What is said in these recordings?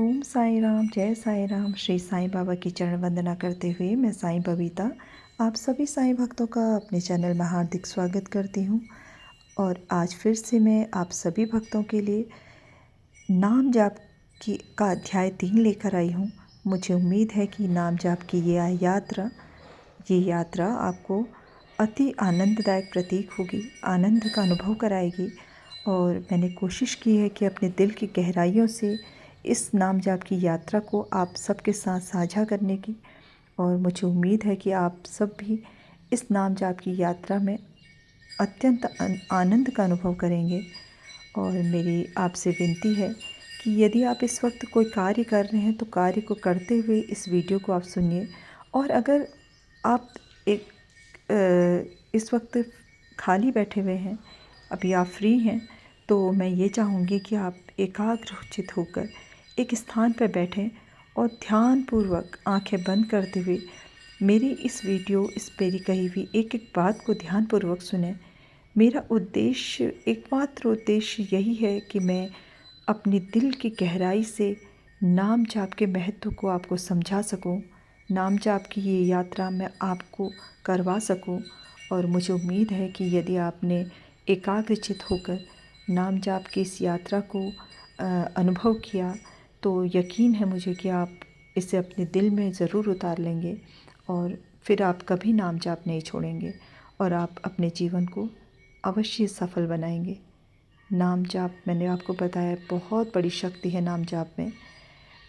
ओम साई राम, जय साई राम। श्री साईं बाबा की चरण वंदना करते हुए मैं साईं बबीता आप सभी साईं भक्तों का अपने चैनल में हार्दिक स्वागत करती हूँ। और आज फिर से मैं आप सभी भक्तों के लिए नाम जाप की का अध्याय 3 लेकर आई हूँ। मुझे उम्मीद है कि नाम जाप की ये यात्रा आपको अति आनंददायक प्रतीक होगी, आनंद का अनुभव कराएगी। और मैंने कोशिश की है कि अपने दिल की गहराइयों से इस नाम जाप की यात्रा को आप सबके साथ साझा करने की। और मुझे उम्मीद है कि आप सब भी इस नाम जाप की यात्रा में अत्यंत आनंद का अनुभव करेंगे। और मेरी आपसे विनती है कि यदि आप इस वक्त कोई कार्य कर रहे हैं तो कार्य को करते हुए इस वीडियो को आप सुनिए। और अगर आप इस वक्त खाली बैठे हुए हैं, अभी आप फ्री हैं, तो मैं ये चाहूँगी कि आप एकाग्रचित होकर एक स्थान पर बैठें और ध्यानपूर्वक आंखें बंद करते हुए मेरी मेरी कही हुई एक एक बात को ध्यानपूर्वक सुनें। मेरा उद्देश्य, एकमात्र उद्देश्य यही है कि मैं अपनी दिल की गहराई से नाम जाप के महत्व को आपको समझा सकूं, नाम जाप की ये यात्रा मैं आपको करवा सकूं। और मुझे उम्मीद है कि यदि आपने एकाग्रचित होकर नाम जाप की इस यात्रा को अनुभव किया तो यकीन है मुझे कि आप इसे अपने दिल में ज़रूर उतार लेंगे और फिर आप कभी नाम जाप नहीं छोड़ेंगे और आप अपने जीवन को अवश्य सफल बनाएंगे। नाम जाप, मैंने आपको बताया, बहुत बड़ी शक्ति है नाम जाप में।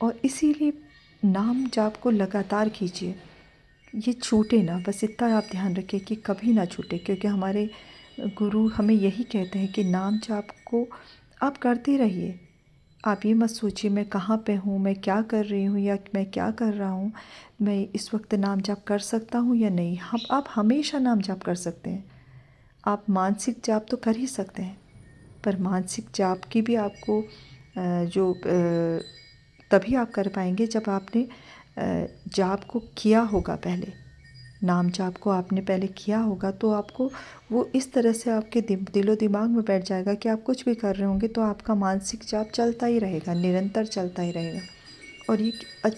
और इसीलिए नाम जाप को लगातार कीजिए, ये छूटे ना। बस इतना आप ध्यान रखिए कि कभी ना छूटे, क्योंकि हमारे गुरु हमें यही कहते हैं कि नाम जाप को आप करते रहिए। आप ये मत सोचिए मैं कहाँ पे हूँ, मैं क्या कर रही हूँ या मैं क्या कर रहा हूँ, मैं इस वक्त नाम जाप कर सकता हूँ या नहीं। आप हमेशा नाम जाप कर सकते हैं। आप मानसिक जाप तो कर ही सकते हैं, पर मानसिक जाप की भी आपको तभी आप कर पाएंगे जब आपने जाप को किया होगा। पहले नाम जाप को आपने पहले किया होगा तो आपको वो इस तरह से आपके दिलो दिमाग में बैठ जाएगा कि आप कुछ भी कर रहे होंगे तो आपका मानसिक जाप चलता ही रहेगा, निरंतर चलता ही रहेगा। और ये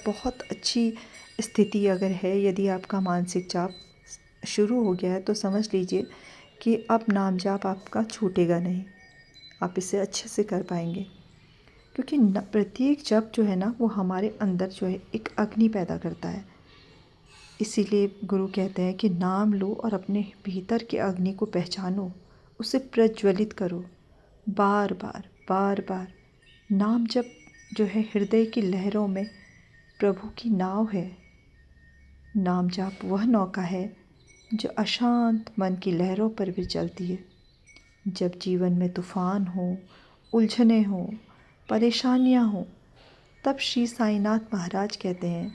बहुत अच्छी स्थिति अगर है, यदि आपका मानसिक जाप शुरू हो गया है तो समझ लीजिए कि अब नाम जाप आपका छूटेगा नहीं, आप इसे अच्छे से कर पाएंगे। क्योंकि प्रत्येक जप जो है ना, वो हमारे अंदर जो है एक अग्नि पैदा करता है। इसीलिए गुरु कहते हैं कि नाम लो और अपने भीतर के अग्नि को पहचानो, उसे प्रज्वलित करो बार बार बार बार। नाम जप जो है हृदय की लहरों में प्रभु की नाव है। नाम जाप वह नौका है जो अशांत मन की लहरों पर भी चलती है। जब जीवन में तूफान हो, उलझने हो, परेशानियां हो, तब श्री साईनाथ महाराज कहते हैं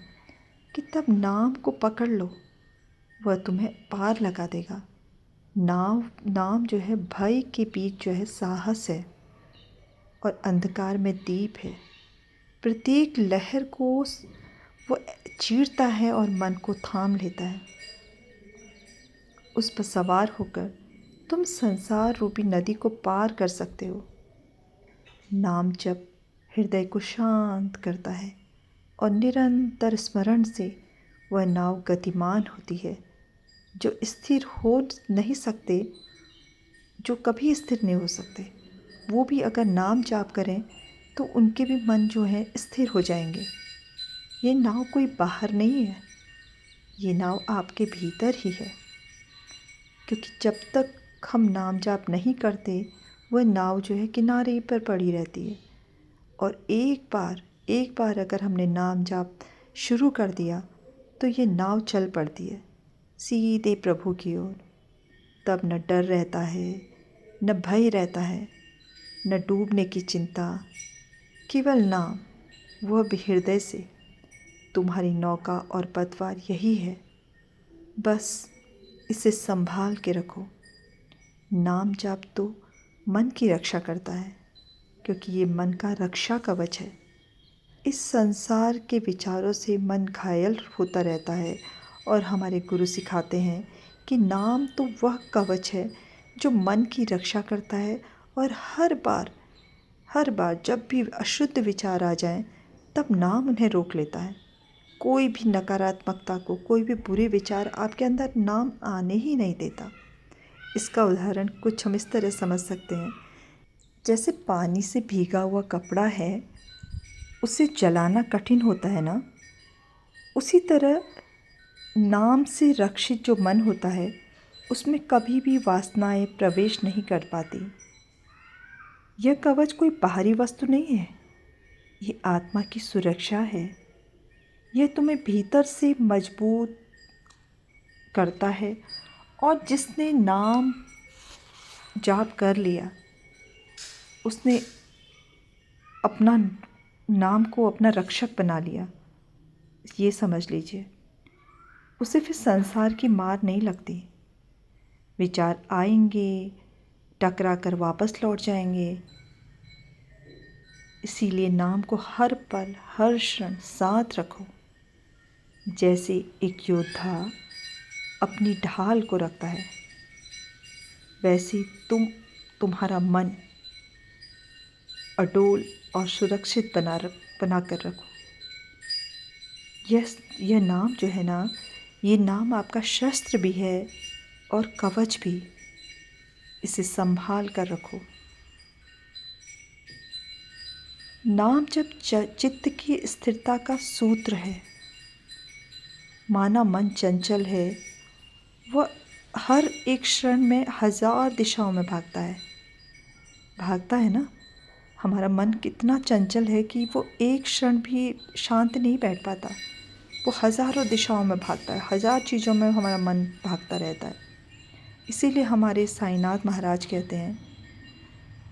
कि तब नाम को पकड़ लो, वह तुम्हें पार लगा देगा। नाम जो है भय के बीच जो है साहस है और अंधकार में दीप है। प्रत्येक लहर को वो चीरता है और मन को थाम लेता है। उस पर सवार होकर तुम संसार रूपी नदी को पार कर सकते हो। नाम जप हृदय को शांत करता है और निरंतर स्मरण से वह नाव गतिमान होती है। जो स्थिर हो नहीं सकते, जो कभी स्थिर नहीं हो सकते, वो भी अगर नाम जाप करें तो उनके भी मन जो है स्थिर हो जाएंगे। ये नाव कोई बाहर नहीं है, ये नाव आपके भीतर ही है। क्योंकि जब तक हम नाम जाप नहीं करते, वह नाव जो है किनारे पर पड़ी रहती है। और एक बार अगर हमने नाम जाप शुरू कर दिया तो ये नाव चल पड़ती है सीधे प्रभु की ओर। तब न डर रहता है, न भय रहता है, न डूबने की चिंता। केवल नाम, वह भी हृदय से। तुम्हारी नौका और पतवार यही है, बस इसे संभाल के रखो। नाम जाप तो मन की रक्षा करता है, क्योंकि ये मन का रक्षा कवच है। इस संसार के विचारों से मन घायल होता रहता है और हमारे गुरु सिखाते हैं कि नाम तो वह कवच है जो मन की रक्षा करता है। और हर बार जब भी अशुद्ध विचार आ जाएं तब नाम उन्हें रोक लेता है। कोई भी नकारात्मकता को, कोई भी बुरे विचार आपके अंदर नाम आने ही नहीं देता। इसका उदाहरण कुछ हम इस तरह समझ सकते हैं, जैसे पानी से भीगा हुआ कपड़ा है, उसे जलाना कठिन होता है ना, उसी तरह नाम से रक्षित जो मन होता है उसमें कभी भी वासनाएं प्रवेश नहीं कर पाती। यह कवच कोई बाहरी वस्तु नहीं है, ये आत्मा की सुरक्षा है। यह तुम्हें भीतर से मजबूत करता है। और जिसने नाम जाप कर लिया, उसने अपना नाम को अपना रक्षक बना लिया, ये समझ लीजिए। उसे फिर संसार की मार नहीं लगती। विचार आएंगे, टकरा कर वापस लौट जाएंगे। इसीलिए नाम को हर पल, हर क्षण साथ रखो। जैसे एक योद्धा अपनी ढाल को रखता है, वैसे तुम्हारा मन अडोल और सुरक्षित बना कर रखो। यह नाम जो है ना, ये नाम आपका शस्त्र भी है और कवच भी। इसे संभाल कर रखो। नाम जब चित्त की स्थिरता का सूत्र है। माना मन चंचल है, वह हर एक क्षण में 1000 दिशाओं में भागता है ना। हमारा मन कितना चंचल है कि वो एक क्षण भी शांत नहीं बैठ पाता। वो हज़ारों दिशाओं में भागता है, 1000 चीज़ों में हमारा मन भागता रहता है। इसीलिए हमारे साईनाथ महाराज कहते हैं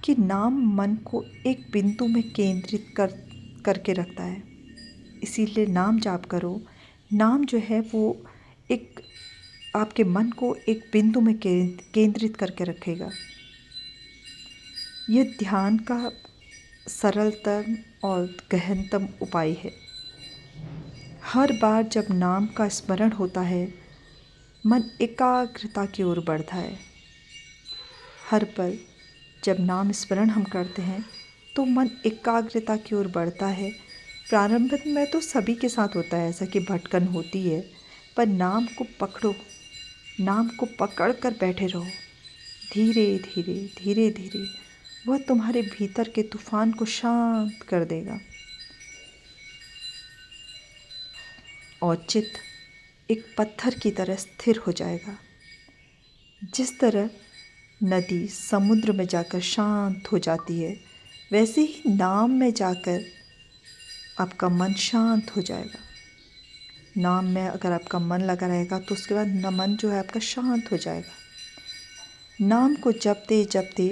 कि नाम मन को एक बिंदु में केंद्रित करके रखता है। इसीलिए नाम जाप करो। नाम जो है वो एक आपके मन को एक बिंदु में केंद्रित करके रखेगा। यह ध्यान का सरलतम और गहनतम उपाय है। हर बार जब नाम का स्मरण होता है, मन एकाग्रता की ओर बढ़ता है। हर पल जब नाम स्मरण हम करते हैं तो मन एकाग्रता की ओर बढ़ता है। प्रारंभ में तो सभी के साथ होता है ऐसा कि भटकन होती है, पर नाम को पकड़ो, नाम को पकड़ कर बैठे रहो। धीरे धीरे धीरे धीरे वह तुम्हारे भीतर के तूफान को शांत कर देगा और चित्त एक पत्थर की तरह स्थिर हो जाएगा। जिस तरह नदी समुद्र में जाकर शांत हो जाती है, वैसे ही नाम में जाकर आपका मन शांत हो जाएगा। नाम में अगर आपका मन लगा रहेगा तो उसके बाद मन जो है आपका शांत हो जाएगा। नाम को जपते जपते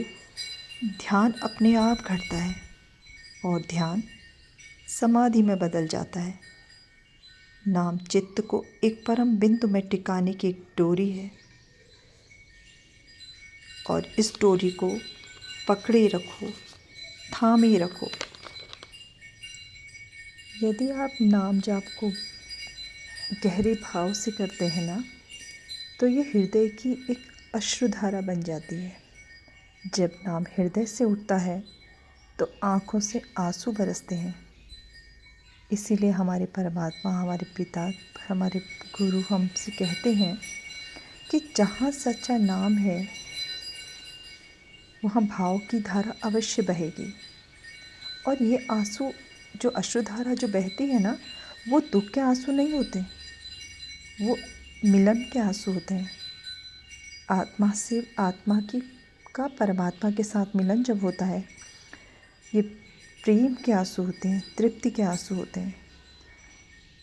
ध्यान अपने आप घटता है और ध्यान समाधि में बदल जाता है। नाम चित्त को एक परम बिंदु में टिकाने की एक डोरी है और इस डोरी को पकड़े रखो, थामे रखो। यदि आप नाम जाप को गहरे भाव से करते हैं ना, तो ये हृदय की एक अश्रुधारा बन जाती है। जब नाम हृदय से उठता है तो आँखों से आंसू बरसते हैं। इसीलिए हमारे परमात्मा, हमारे पिता, हमारे गुरु हमसे कहते हैं कि जहाँ सच्चा नाम है वहाँ भाव की धारा अवश्य बहेगी। और ये आंसू, जो अश्रुधारा जो बहती है ना, वो दुख के आंसू नहीं होते, वो मिलन के आंसू होते हैं। आत्मा से आत्मा की का परमात्मा के साथ मिलन जब होता है, ये प्रेम के आंसू होते हैं, तृप्ति के आंसू होते हैं,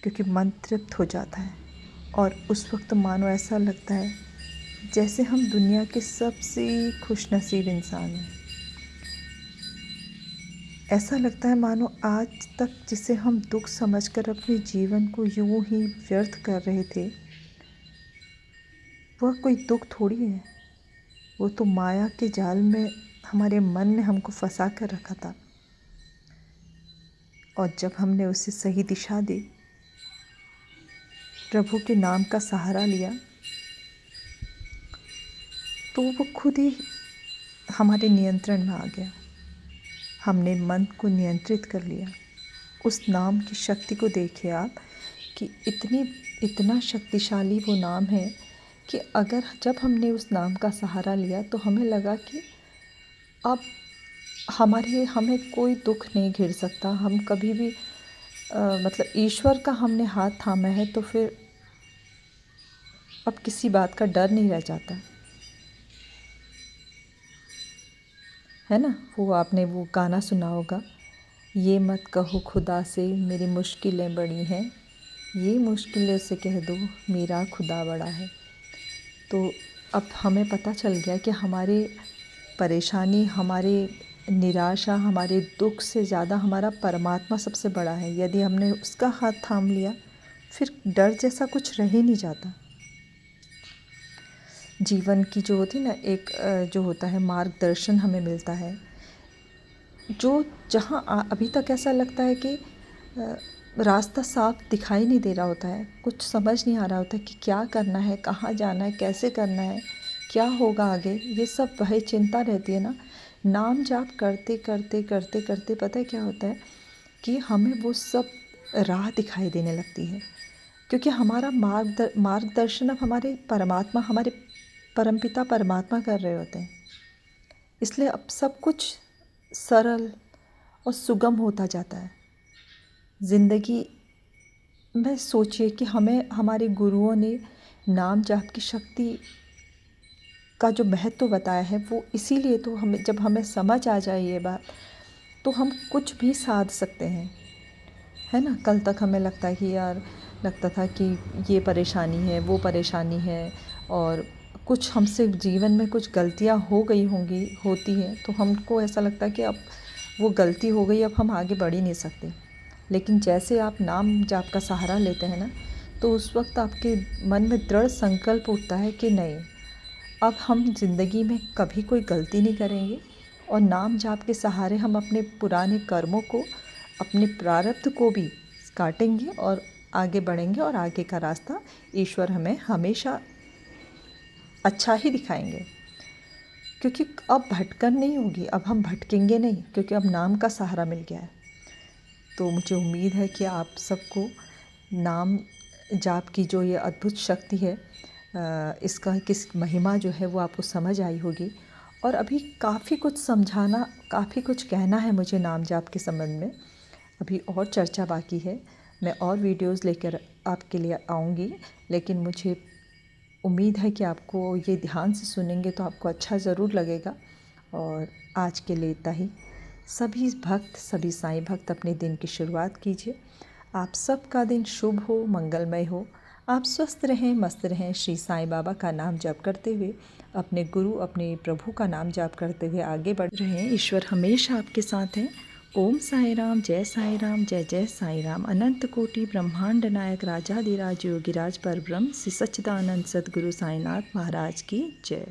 क्योंकि मन तृप्त हो जाता है और उस वक्त मानो ऐसा लगता है जैसे हम दुनिया के सबसे खुशनसीब इंसान हैं। ऐसा लगता है मानो आज तक जिसे हम दुख समझकर अपने जीवन को यूं ही व्यर्थ कर रहे थे, वह कोई दुख थोड़ी है। वो तो माया के जाल में हमारे मन ने हमको फंसा कर रखा था, और जब हमने उसे सही दिशा दी, प्रभु के नाम का सहारा लिया, तो वो खुद ही हमारे नियंत्रण में आ गया। हमने मन को नियंत्रित कर लिया उस नाम की शक्ति को देखिए आप कि इतना शक्तिशाली वो नाम है कि अगर जब हमने उस नाम का सहारा लिया तो हमें लगा कि अब हमें कोई दुख नहीं घिर सकता। हम कभी भी मतलब ईश्वर का हमने हाथ थामा है तो फिर अब किसी बात का डर नहीं रह जाता है ना। वो आपने वो गाना सुना होगा, ये मत कहो खुदा से मेरी मुश्किलें बड़ी हैं, ये मुश्किलें से कह दो मेरा खुदा बड़ा है। तो अब हमें पता चल गया कि हमारी परेशानी, हमारी निराशा, हमारे दुख से ज़्यादा हमारा परमात्मा सबसे बड़ा है। यदि हमने उसका हाथ थाम लिया फिर डर जैसा कुछ रह ही नहीं जाता। जीवन की जो होती ना एक जो होता है मार्गदर्शन हमें मिलता है, जो जहाँ अभी तक ऐसा लगता है कि रास्ता साफ दिखाई नहीं दे रहा होता है, कुछ समझ नहीं आ रहा होता कि क्या करना है, कहाँ जाना है, कैसे करना है, क्या होगा आगे, ये सब वही चिंता रहती है ना। नाम जाप करते करते करते करते पता है क्या होता है कि हमें वो सब राह दिखाई देने लगती है, क्योंकि हमारा मार्गदर्शन अब हमारे परमात्मा, हमारे परमपिता परमात्मा कर रहे होते हैं। इसलिए अब सब कुछ सरल और सुगम होता जाता है। ज़िंदगी में सोचिए कि हमें हमारे गुरुओं ने नाम जाप की शक्ति का जो महत्व बताया है वो इसीलिए तो हमें, जब हमें समझ आ जाए ये बात तो हम कुछ भी साध सकते हैं, है ना। कल तक हमें लगता था कि ये परेशानी है, वो परेशानी है, और कुछ हमसे जीवन में कुछ गलतियाँ हो गई होती हैं तो हमको ऐसा लगता है कि अब वो गलती हो गई, अब हम आगे बढ़ ही नहीं सकते। लेकिन जैसे आप नाम जाप का सहारा लेते हैं ना, तो उस वक्त आपके मन में दृढ़ संकल्प उठता है कि नहीं, अब हम ज़िंदगी में कभी कोई गलती नहीं करेंगे, और नाम जाप के सहारे हम अपने पुराने कर्मों को, अपने प्रारब्ध को भी काटेंगे और आगे बढ़ेंगे, और आगे का रास्ता ईश्वर हमें हमेशा अच्छा ही दिखाएंगे। क्योंकि अब भटकन नहीं होगी, अब हम भटकेंगे नहीं, क्योंकि अब नाम का सहारा मिल गया है। तो मुझे उम्मीद है कि आप सबको नाम जाप की जो ये अद्भुत शक्ति है, इसका किस महिमा जो है वो आपको समझ आई होगी। और अभी काफ़ी कुछ समझाना, काफ़ी कुछ कहना है मुझे नाम जाप के संबंध में, अभी और चर्चा बाकी है। मैं और वीडियोस लेकर आपके लिए आऊँगी, लेकिन मुझे उम्मीद है कि आपको ये ध्यान से सुनेंगे तो आपको अच्छा ज़रूर लगेगा। और आज के लिए इतना ही। सभी भक्त, सभी साईं भक्त अपने दिन की शुरुआत कीजिए। आप सबका दिन शुभ हो, मंगलमय हो। आप स्वस्थ रहें, मस्त रहें। श्री साईं बाबा का नाम जप करते हुए, अपने गुरु, अपने प्रभु का नाम जप करते हुए आगे बढ़ रहें। ईश्वर हमेशा आपके साथ हैं। ओम साई राम, जय साई राम, जय जय साई राम। अनंत कोटि ब्रह्मांड नायक राजाधिराज योगिराज परब्रह्म श्री सच्चिदानंद सद्गुरु साईनाथ महाराज की जय।